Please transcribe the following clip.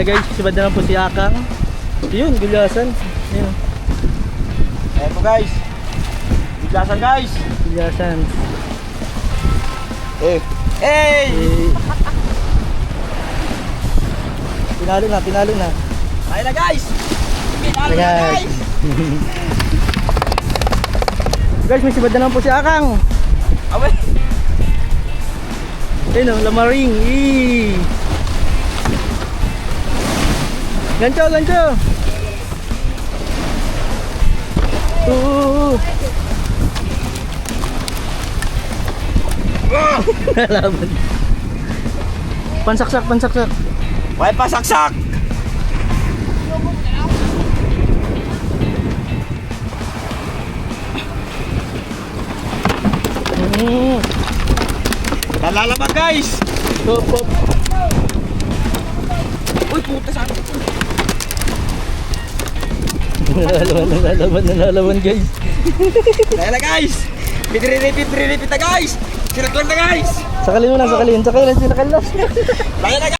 na guys, sibad na lang po si Akang. Yun, gulyasan. Yun. Ayan po guys. Biglasan guys. Gulyasan. Hey! Eh, pinalo na, pinalo na. Ayan na guys. Pinalo na guys. Guys, may sibad na lang po si Akang. Away. Ayun o, lamaring. Eee. Gancho, gancho. Laban. Pansaksak, pansaksak. May pasaksak. Nalalaban guys. Hop, hop. Uy puta sa akin. Nalalaban guys. Ayan na guys. Piniripit na guys. Sinaglan na guys. Sakalin mo na, sakalin, sakalin, sakalin. Ayan na guys.